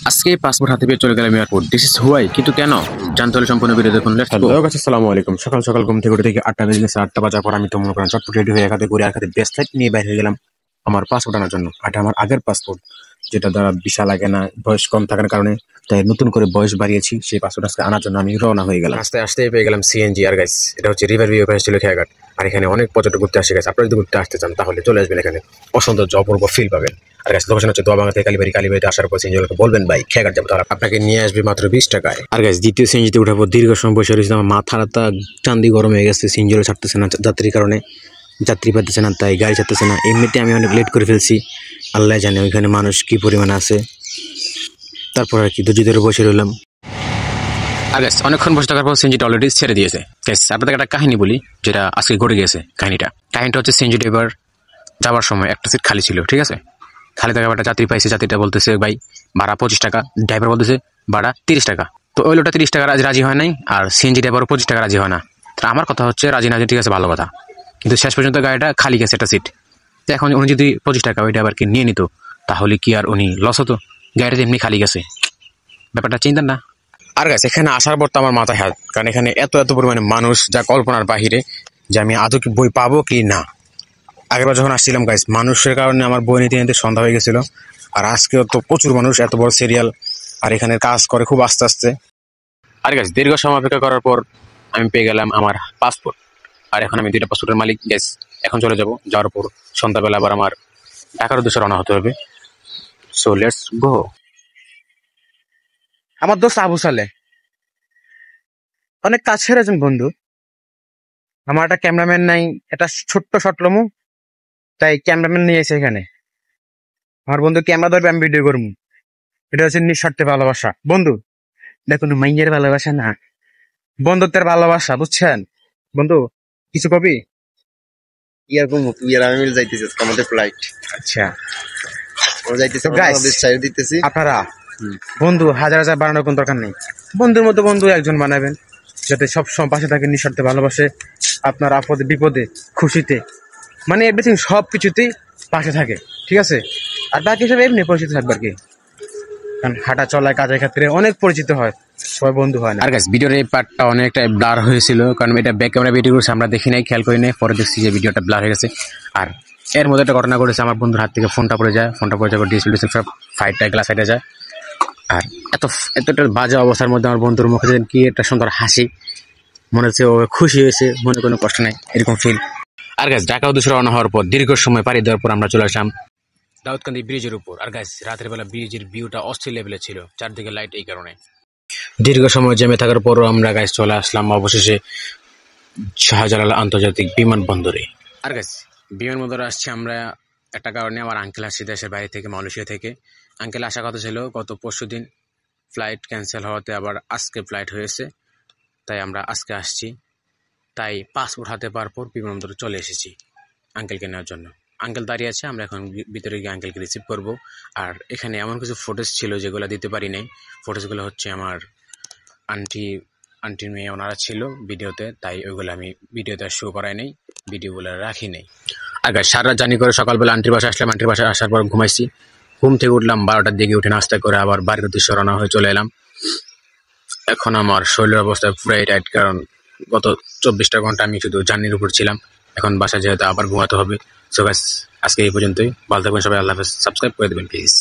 আজকে পাসপোর্ট হাতে পেয়ে চলে গেলাম এয়ারপোর্ট। দিস ইজ হুয়াই, কিন্তু কেন জানতে হলে সম্পূর্ণ ভিডিও দেখুন। হ্যালো গাইস, আসসালামু আলাইকুম। সকাল সকাল ঘুম থেকে উঠে দেখি 8টা বেজে গেছে। 8টা বাজার পর আমি তো মনে করেন চটপট রেডি হয়ে একাতে ঘুরে একাতে বেস্ট লাইট নিয়ে বাইরে হয়ে গেলাম আমার পাসপোর্ট আনার জন্য। এটা আমার আগের পাসপোর্ট, যেটা দ্বারা ভিসা লাগে না, বয়স কম থাকার কারণে, তাই নতুন করে বয়স বাড়িয়েছি। সেই পাসপোর্ট আজকে আনার জন্য আমি রওনা হয়ে গেলাম। আস্তে আস্তে পেয়ে গেলাম সিএনজি। আর গাইস, এটা হচ্ছে রিভার ভিউ ফেস্টিভ্যাল খেয়াঘাট। আর এখানে অনেক পর্যটক ঘুরতে আসে। গাইস, আপনারা যদি ঘুরতে আসতে চান তাহলে চলে আসবেন এখানে, অসৌন্দর্য অপূর্ব ফিল পাবেন। আর গাইস, লোকেশন হচ্ছে দোয়াবাঙ্গা থেকে কালীবাড়িতে আসার পর সিএনজিকে বলবেন ভাই খেয়াঘাট যাবো, তাহলে আপনাকে নিয়ে আসবে মাত্র 20 টাকায়। আর গাইস, দ্বিতীয় সিএনজিতে উঠার পর দীর্ঘ সময় বসে রয়েছে। আমার মাথা রাতা চান্দি গরম হয়ে গেছে। সিএনজিও ছাড়তেছে না যাত্রীর কারণে, যাত্রী পাচ্ছে না, তাই গাড়ি ছাড়তেছে না। এমনিতে আমি অনেক লেট করে ফেলছি, আল্লাহ জানে ওইখানে মানুষ কি পরিমাণে আছে। তারপর আর কি ধৈর্য ধরে বসে রইলাম। আর গাইস, অনেকক্ষণ বসে থাকার পর সিএনজিটা অলরেডি ছেড়ে দিয়েছে। গাইস, আপনাদের একটা কাহিনী বলি, যেটা আজকে ঘটে গিয়েছে। কাহিনীটা হচ্ছে সিএনজি ড্রাইভার যাওয়ার সময় একটা সিট খালি ছিল, ঠিক আছে। খালি থাকা একটা যাত্রী পাইছে। যাত্রীটা বলতেছে ভাই ভাড়া 25 টাকা, ড্রাইভার বলতেছে ভাড়া 30 টাকা। তো ওই লোকটা 30 টাকা রাজি হয় নাই, আর সিএনজি ড্রাইভারও 25 টাকা রাজি হয় না। তো আমার কথা হচ্ছে রাজি না, ঠিক আছে ভালো কথা, কিন্তু শেষ পর্যন্ত গাড়িটা খালি গেছে একটা সিট। তো এখন উনি যদি 25 টাকা ওই ড্রাইভারকে নিয়ে নিত, তাহলে কি আর উনি লস হতো? গাড়িটা এমনি খালি গেছে, ব্যাপারটা চিন্তা না। আর গাইস, এখানে আসার পর তো আমার মাথায় হাত, কারণ এখানে এত পরিমাণে মানুষ, যা কল্পনার বাহিরে, যে আমি আদৌ কি বই পাবো কি না। আগেরবার যখন আসছিলাম গাইস, মানুষের কারণে আমার বই নিতে নিতে সন্ধ্যা হয়ে গেছিল। আর আজকেও তো প্রচুর মানুষ, এত বড় সিরিয়াল, আর এখানে কাজ করে খুব আস্তে আস্তে। আর গাইস, দীর্ঘ সময় অপেক্ষা করার পর আমি পেয়ে গেলাম আমার পাসপোর্ট। আর এখন আমি 2টা পাসপোর্টের মালিক। গাইস, এখন চলে যাব। যাওয়ার পর সন্ধ্যাবেলা আবার আমার ঢাকার উদ্দেশ্যে রওনা হতে হবে। So let's go. আমার দোস্ত আবু সালে অনেক কাছের একজন বন্ধু। আমার একটা ক্যামেরাম্যান নাই, একটা ছোট্ট শটলমু, তাই ক্যামেরাম্যান নিয়ে এসে এখানে। আমার বন্ধু ক্যামেরা ধরবে, আমি ভিডিও করবো। এটা হচ্ছে নিঃস্বার্থে ভালোবাসা বন্ধু, এটা কোনো মাইয়ের ভালোবাসা না, বন্ধুত্বের ভালোবাসা, বুঝছেন বন্ধু? কিছু কবি ইয়ারকম তুই আর আমি মিলে যাইতেছিস আমাদের ফ্লাইট। আচ্ছা, আমরা যাইতেছি, তো guys, বাংলাদেশ সাইড দিতেছি। আপনারা বন্ধু হাজার হাজার বানানোর কোন দরকার নেই। বন্ধুর মতো বন্ধু একজন বানাবেন, যাতে সবসময় পাশে থাকে, নিঃস্বার্থে ভালোবাসে, আপনার আপদে বিপদে খুশিতে, মানে এভরিথিং সব কিছুতেই পাশে থাকে, ঠিক আছে? আর বাকি সব এমনি পরিচিত থাকবে আর কি, কারণ হাঁটা চলায় কাজের ক্ষেত্রে অনেক পরিচিত হয়, সবাই বন্ধু হয় না। আর গাইস, ভিডিওর এই পার্টটা অনেকটা ব্লার হয়েছিল, কারণ এটা ব্যাক ক্যামেরা ভিডিও করছে, আমরা দেখি নাই, খেয়াল করি নাই। পরে দেখছি যে ভিডিওটা ব্লার হয়ে গেছে। আর এর মধ্যে একটা ঘটনা ঘটেছে, আমার বন্ধুর হাত থেকে ফোনটা পড়ে যায়। ডিসপ্লে সব ফাইটটা গ্লাস সাইডে যায়। আর এতটা বাজে অবস্থার মধ্যে আমার বন্ধুর মুখে কি একটা সুন্দর হাসি, মনে হচ্ছে ও খুশি হয়েছে, মনে কোনো কষ্ট নাই, এরকম ফিল। আর গাইস, ঢাকা উদ্দেশ্যে রওনা হওয়ার পর দীর্ঘ সময় পাড়ি দেওয়ার পর আমরা চলে আসলাম দাউদকান্দি ব্রিজের উপর। আর গাইস, রাতের বেলা ব্রিজের ভিউটা অস্থির লেভেলে ছিল, চারদিকে লাইট, এই কারণে দীর্ঘ সময় জমে থাকার পরও আমরা গাইস চলে আসলাম অবশেষে শাহজালাল আন্তর্জাতিক বিমানবন্দরে। আর গাইস, বিমানবন্দরে আসছি আমরা একটা কারণে। আমার আঙ্কেল আসছে দেশের বাইরে থেকে, মালয়েশিয়া থেকে। আঙ্কেল আসার কথা ছিল গত পরশুদিন, ফ্লাইট ক্যান্সেল হওয়াতে আবার আজকে ফ্লাইট হয়েছে, তাই আমরা আজকে আসছি। তাই পাসপোর্ট হাতে পাওয়ার পর বিমানবন্দরে চলে এসেছি আঙ্কেলকে নেওয়ার জন্য। আঙ্কেল দাঁড়িয়ে আছে, আমরা এখন ভিতরে গিয়ে আঙ্কেলকে রিসিভ করব। আর এখানে এমন কিছু ফুটেজ ছিল যেগুলো দিতে পারি নাই। ফুটেজগুলো হচ্ছে আমার আন্টির মেয়ে, ওনারা ছিল ভিডিওতে, তাই ওইগুলো আমি ভিডিওতে শো করাই নাই, ভিডিওগুলো রাখি নাই। আর গাইস, সারা রাত জার্নি করে সকালবেলা আন্টির বাসায় আসলাম। আন্টির বাসায় আসার পর ঘুমাইছি। ঘুম থেকে উঠলাম 12টার দিকে, উঠে নাস্তা করে আবার বাড়ির উদ্দেশ্যে রওনা হয়ে চলে এলাম। এখন আমার শরীরের অবস্থা পুরাই টাইট, কারণ গত 24টা ঘন্টা আমি শুধু জার্নির উপর ছিলাম। এখন বাসায় যেহেতু আবার ঘুমাতে হবে। সো গাইস, আজকে এই পর্যন্তই। ভালো থাকবেন সবাই, আল্লাহ হাফেজ। সাবস্ক্রাইব করে দেবেন প্লিজ।